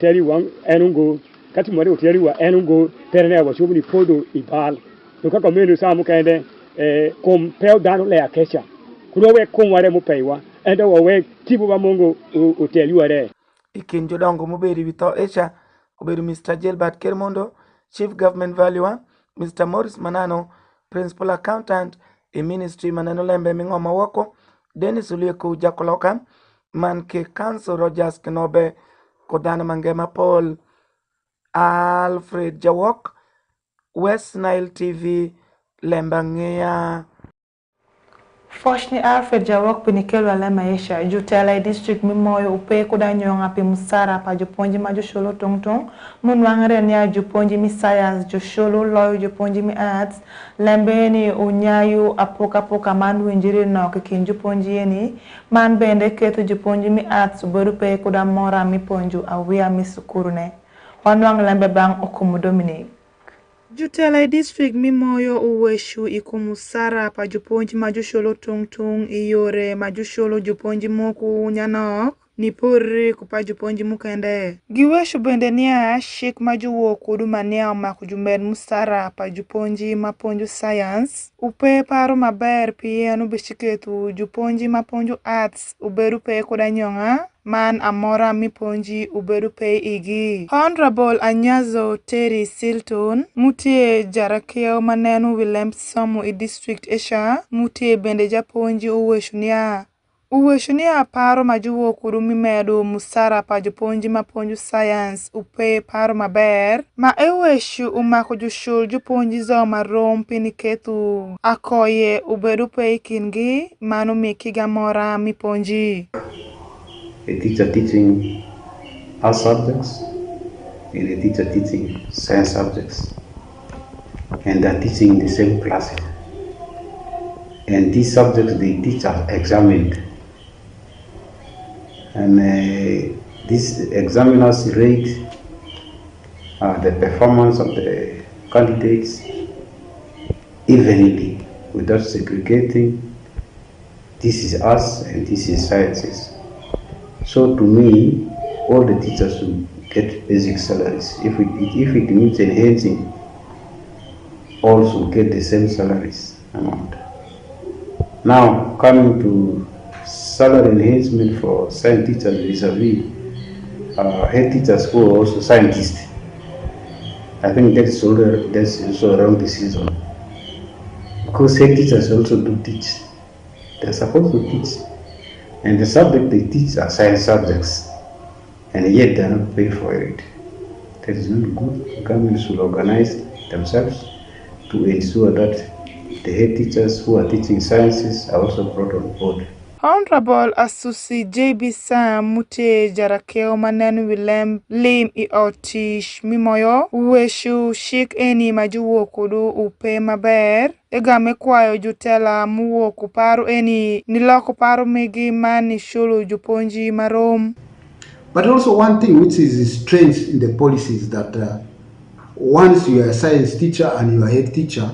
tell you one enungo kati mwari tell you enungo perene wa shobuni podo ibal no ka komenu samu kende compel dano le akesha kuno we konware mu peiwa ende wo we tibu ba mongo tell you are ikin jodongo muberi bito echa oberu Mr. Gilbert Kermondo, Chief Government Valuer, Mr. Morris Manano, Principal Accountant, e Ministry Manano Lembe Mingoma Woko, Dennis Ulieko Jakoloka, Manke Council Rogers Kenobe, Kodana Mangema Paul, Alfred Jawok, West Nile TV, LEMB ANGEYA. Foshni Alfred Jawok pinikelo LEMB ANGEYA jutela district mimoyo upe kudanyonga pi musara pa juponji majusholo tongtong munwangare nya juponji mi science jusholo loyo juponji mi arts lembeni unyayu apoka man winjiri no kikin juponji yeni man bende ketu juponji mi arts borupe kudamora mi ponju awia mi sukurune wanwang lembe bang okumu Dominic. Jutela district mimoyo uweshu ikumusara pa juponji majusholo tungtung iyore majusholo juponji moku nyanok ni puri kupa juponji mukende. Giweshu bende niya shik majuwo kuduma niya makujumed musara pa juponji maponju science upe paro maber pienu bishiketu juponji maponju arts uberu pe kudanyonga man amora miponji uberu pe igi. Honorable Anyazo Terry Silton mutie jarakeo manenu Willemp somu i district esha mutie bende japonji uweshunia paro majuwo kurumi medu musara pa juponji maponju science upe paro maber ma eweshu umako jushul juponji zo marom piniketu akoye uberu pe ikingi manu mikiga mora miponji. A teacher teaching art subjects and a teacher teaching science subjects, and they're teaching the same classes. And these subjects they teach are examined, and these examiners rate the performance of the candidates evenly without segregating. This is arts and this is sciences. So to me, all the teachers should get basic salaries. If it needs enhancing, all should get the same salaries amount. Now, coming to salary enhancement for science teachers vis-a-vis head teachers who are also scientists, I think that's also around the season. Because head teachers also do teach. They're supposed to teach. And the subject they teach are science subjects, and yet they are not paid for it. That is not good. Government should organize themselves to ensure that the head teachers who are teaching sciences are also brought on board. Honorable Asusi JB Sam Mute Jarakeo Manenu Willemp Lim I Otish Mimoyo Uweshu Shik Eni Majuwo Kudu Upe Maber Egame kwayo jutela muwo kuparu eni niloko paru megi mani shulu juponji marom. But also one thing which is strange in the policies that once you are a science teacher and you are a head teacher,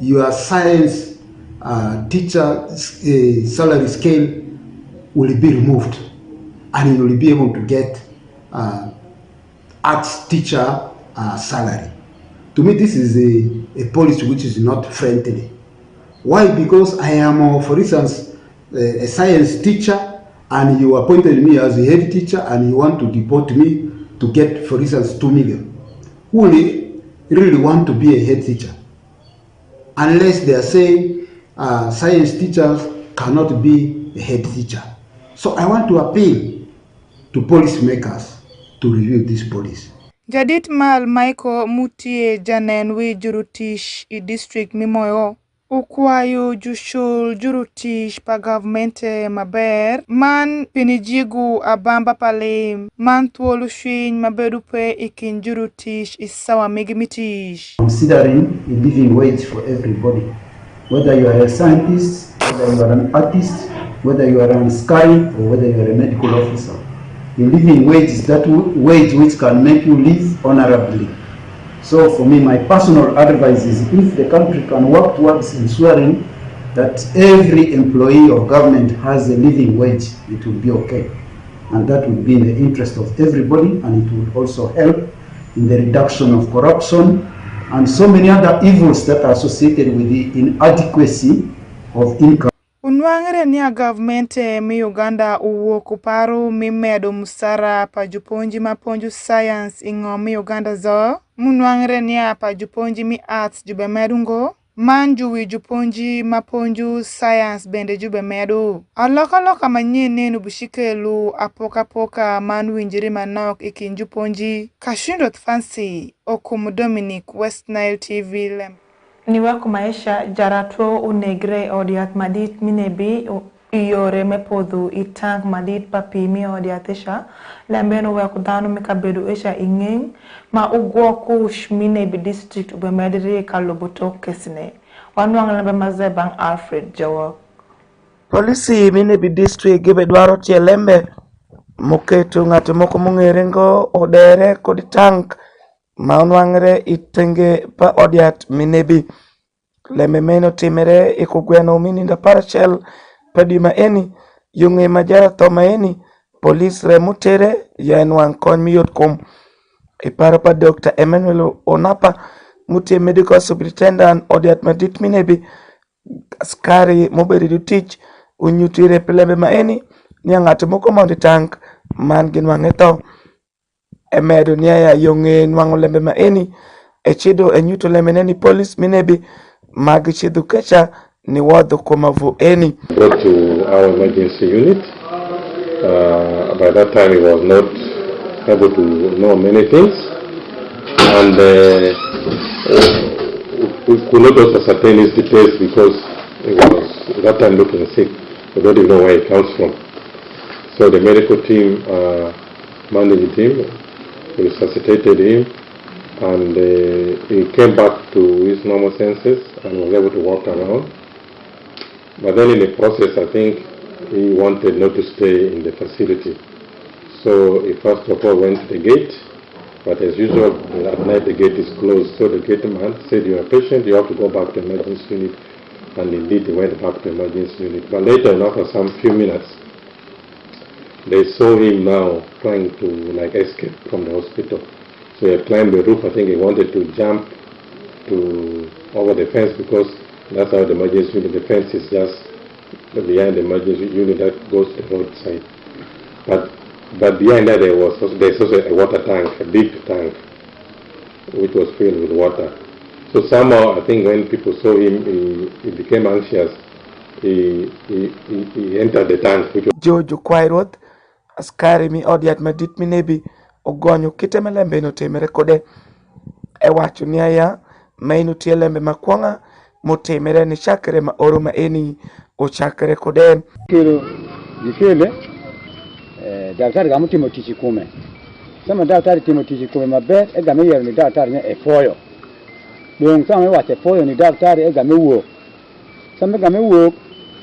your science teacher salary scale will be removed and you will be able to get arts teacher salary. To me, this is a policy which is not friendly. Why? Because I am, for instance, a science teacher and you appointed me as a head teacher and you want to deport me to get, for instance, 2 million. Who will really want to be a head teacher? Unless they are saying science teachers cannot be a head teacher. So I want to appeal to policymakers to review this policy. Jadit Mal Michael Mutie Janen we Jurutish I district Mimoyo ukwayo jushul Jurutish pa governmente maber man pinijigu abamba pale man tuolu shin maberupe ikin Jurutish isawa megimitish. Considering a living wage for everybody, whether you are a scientist, whether you are an artist, whether you are on Sky or whether you are a medical officer. The living wage is that wage which can make you live honorably. So for me, my personal advice is if the country can work towards ensuring that every employee of government has a living wage, it will be okay. and that would be in the interest of everybody, and it would also help in the reduction of corruption and so many other evils that are associated with the inadequacy of income. Unwang're ni a government mi Uganda uwuok uparo mi medo musara pa jopuonji mapuonjo science ing'o mi Uganda zo. Munwang're ni a pa jopuonji mi arts jube medungo. Man juwi jopuonji mapuonjo science bende jube medo. Aloka manyien nenu bushikelu apoka man winjiri manok ikin jopuonji. Kashindo Fancy okumu Dominic, West Nile TV LEMB. Ni wako maisha jarato unegre odiat madit minebi iyore mepodhu itang madit papi mi odiatesha lembeno wako dano mekabedu esha ingeng ma ugwokush minebi district ubemediri kaloboto kesine wanwang lembe mazebang Alfred Jawok. Polisi minebi district gibe dwaro tie lembe moketo ng'ato moko mong'erengo odere kod tank maunwang're itenge pa odiat minebi lembe meno timere ikugweno mininda parachel padima eni yung'e majara thoma eni polis remutere yanwang kony miyot kum iparo pa Dr. Emmanuel Onapa mutie medical superintendent odiat madit minebi askari moberi du tich unyutire lembe maeni ni ng'ato moko mondo tank man ginwang'e tho emedo niya yong'e nwang'o lembe maeni echido enyuto lembe neni polis minebi mag chidu kecha ni wadho komavu eni. Brought to our emergency unit. By that time he was not able to know many things, and we could not also ascertain his details because he was that time looking sick. We don't even know where he comes from. So the medical team managed him, resuscitated him, and he came back to his normal senses and was able to walk around. But then in the process, I think he wanted not to stay in the facility. So he first of all went to the gate, but as usual, at night the gate is closed. So the gate man said, "You are a patient, you have to go back to the emergency unit." And indeed, he went back to the emergency unit. But later, after some few minutes, they saw him now trying to escape from the hospital. So he climbed the roof. I think he wanted to jump over the fence because that's how the emergency unit, the fence is just behind the emergency unit that goes to the roadside. But behind that there's also a water tank, a big tank, which was filled with water. So somehow I think when people saw him, he became anxious. He entered the tank. Jojo Kwairot, askari mi odiat madit minebi ogonyo kiteme lembe no temere kode ewacho niya mainu tie lembe makwanga motemere ni chakre ma oro ma eni o chakre kode kilo dikele daktari gamu timo tichi kume sama daktari timo tichi kume maber egame yero ni daktari ne efoyo donc sama wache foyo ni daktari egame wo sama game wo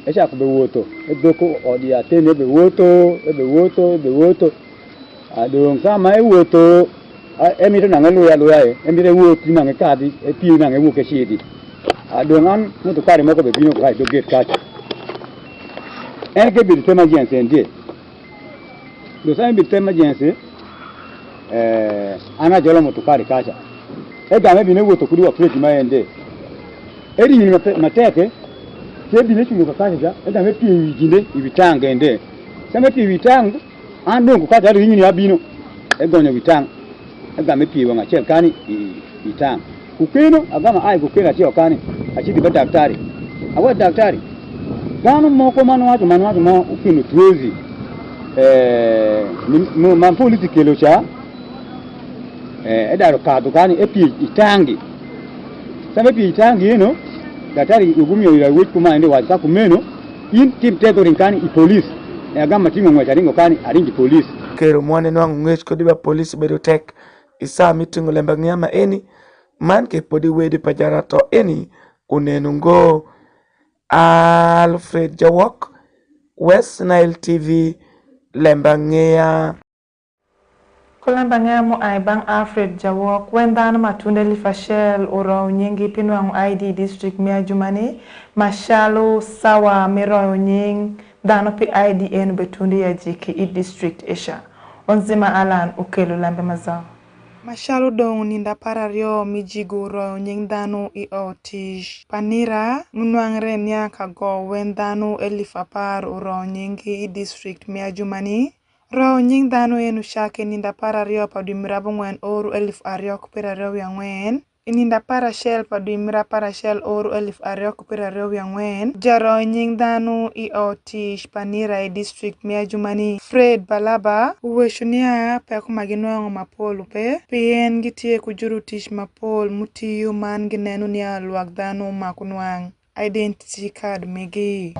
echa ko be woto edoko odia tene be woto adong sama ewoto emito nangelu ya loyae emire woti nange kadi epi nange wuke shidi adong an muto kare moko be bino ko do get catch ke bi tema jense ndi do sama bi tema jense ana jolo muto kare kacha ga me bi ne woto kudi wa plate ma ende eri ni mateke ke bi ne chulo kacha ga me pi wijinde ibitanga ende sama pi witanga ando ko kata ri nyini abino egonyo witang agame piwa ngachel kani witang ukeno agama ai kukena chio kani achidi ba daktari awa daktari gano moko mano watu mo ukino tuwezi no manpoliti kelo cha edaro kadu kani epi itangi sabe pi itangi eno daktari ugumyo ila wetu kuma ende wata kumeno in tim tethering kani I police agama tingo ngwacharingo kani aringi police kero mwane nwangu ngech kodiba police bedo tek isa mitingo lemba ngiyama eni man ke podi wedi pajarato eni unenungo Alfred Jawok, West Nile TV, Lemba Angeya. Lemba Angeya mo ay bang Alfred Jawok wendano matunde lifashel uro nyingi pinwangu ID district mia jumani mashalo sawa miro nying dano pi ID enu betundi ya jiki i district Asia. Onzima Alan ukelu lembe mazao. Mashalo dong ninda parario mijiguro nying dano I otish. Panira munwangre nyaka go wen dano elifapar uro nyingi I district miajumani. Ro nying dano enu shake ninda parario padumirabu ngwen oru elif ariok pirario yangwen. Ininda parashel padumira parashel oru elif ariok pirario yangwen. Jaro nying dano I otish panira I district miajumani. Fred Balaba uweshunia peko maginwango mapolu pe. Pien gitie kujuru tish mapol mutiyu man ginenu niya luak dano makunwang. Identity card megi.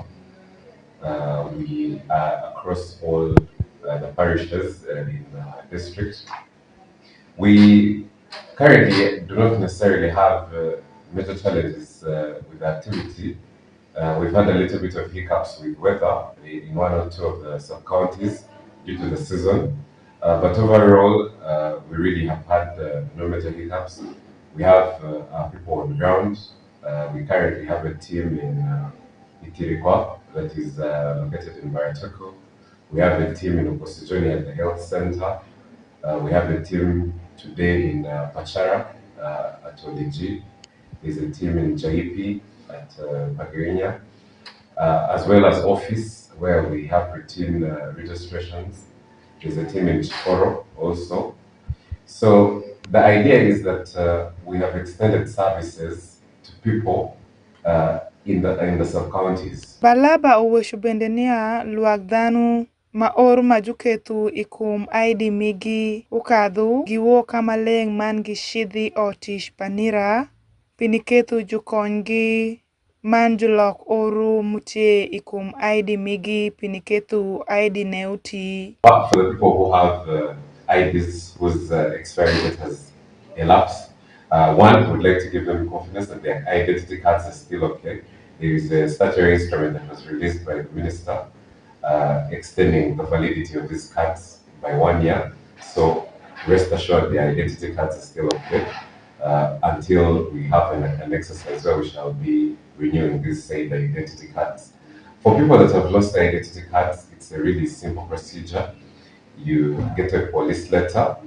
We are across all the parishes in the district. We currently do not necessarily have major challenges with activity. We've had a little bit of hiccups with weather in one or two of the sub-counties due to the season. But overall, we really have had no major hiccups. We have our people on the ground. We currently have a team in Itirikwa that is located in Baratoko. We have a team in Okosijoni at the health center. We have a team today in Pachara at ODG. There's a team in Jaipi at Pagirinya, as well as office where we have routine registrations. There's a team in Chikoro also. So the idea is that we have extended services to people in the sub-counties. Balaba uweshu bendenia luagdanu maor majuketu ikum ID migi ukadhu giwo kamaleng man gishidhi otish panira piniketu jukongi man julok oru mutie ikum ID migi piniketu ID neuti. But for the people who have IDs whose expiry date has elapsed, one would like to give them confidence that their identity cards are still okay. There is a statutory instrument that was released by the minister extending the validity of these cards by 1 year. So rest assured their identity cards are still okay until we have an exercise where we shall be renewing these said identity cards. For people that have lost their identity cards, it's a really simple procedure. You get a police letter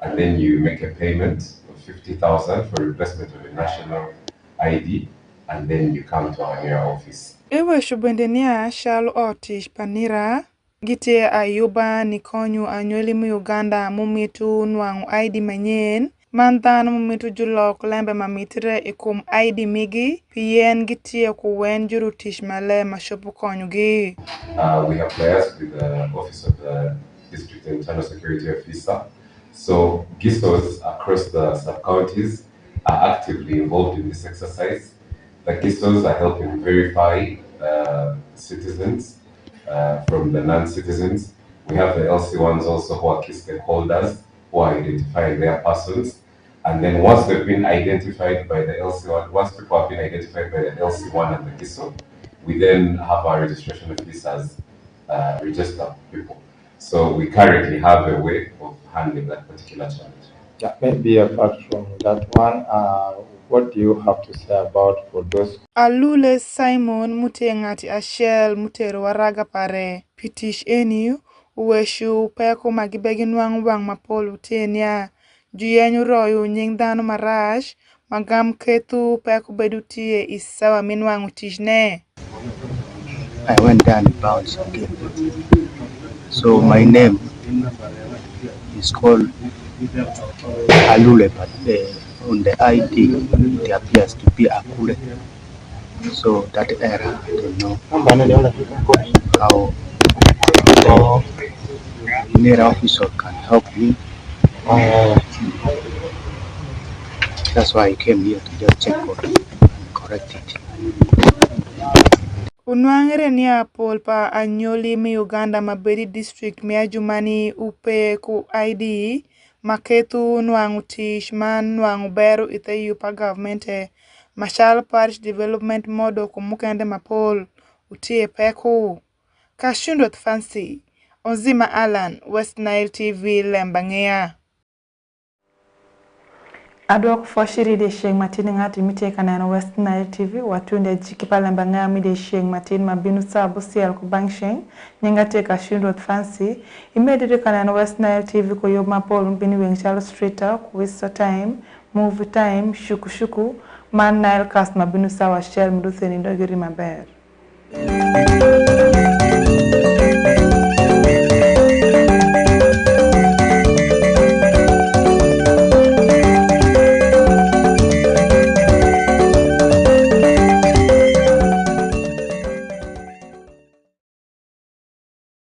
and then you make a payment of 50,000 for replacement of a national ID, and then you come to our near office. Ewe shubendenia shalo otish panira gite ayuba nikonyu anyoli mu Uganda mumitu nwangu ID manyen mantan mumitu julok lembe mamitre ikum ID migi pien gitie kuwen juru tish male mashopu konyugi. We have liaised with the Office of the District Internal Security Officer. So GISOs across the sub-counties are actively involved in this exercise. The GISOs are helping verify citizens from the non-citizens. We have the LC1s also who are key stakeholders who are identifying their persons. And then once they've been identified by the LC1, once people have been identified by the LC1 and the GISO, we then have our registration officers register people. So we currently have a way of handling that particular challenge. Yeah, maybe apart from that one, what do you have to say about for those? Alule Simon mutengati ashel mutero waraga pare pitish eni uweshu peko magibegi nwang wang mapolu tenia juyenyu royu nying dano marash magam ketu peko bedutie isawa minwang utishne. I went down the bounce again. So my name is called Alule, but on the ID it appears to be Akule. So that error, I don't know how the near officer can help me. That's why I came here to just check on it and correct it. Unwangere ni apol pa anyoli mi Uganda mabedi district miajumani upe ku ID maketu nwangu tish man nwangu beru ite yupa governmente mashal parish development model kumukende mapol utie peku. Kashundot Fancy, Onzima Alan, West Nile TV, LEMB ANGEYA. Adok foshiri de sheng matini ngati mite kana no West Nile TV watunde jikipala mbanga mi de sheng matini mabinu sabu siel ku bangsheng nyangate ka shindro fancy imedire kana no West Nile TV ko yoma Paul mbini weng Charles Street ku Wista Time Movie Time shuku Man Nile cast mabinu sawa shell mdutheni ndogiri maber.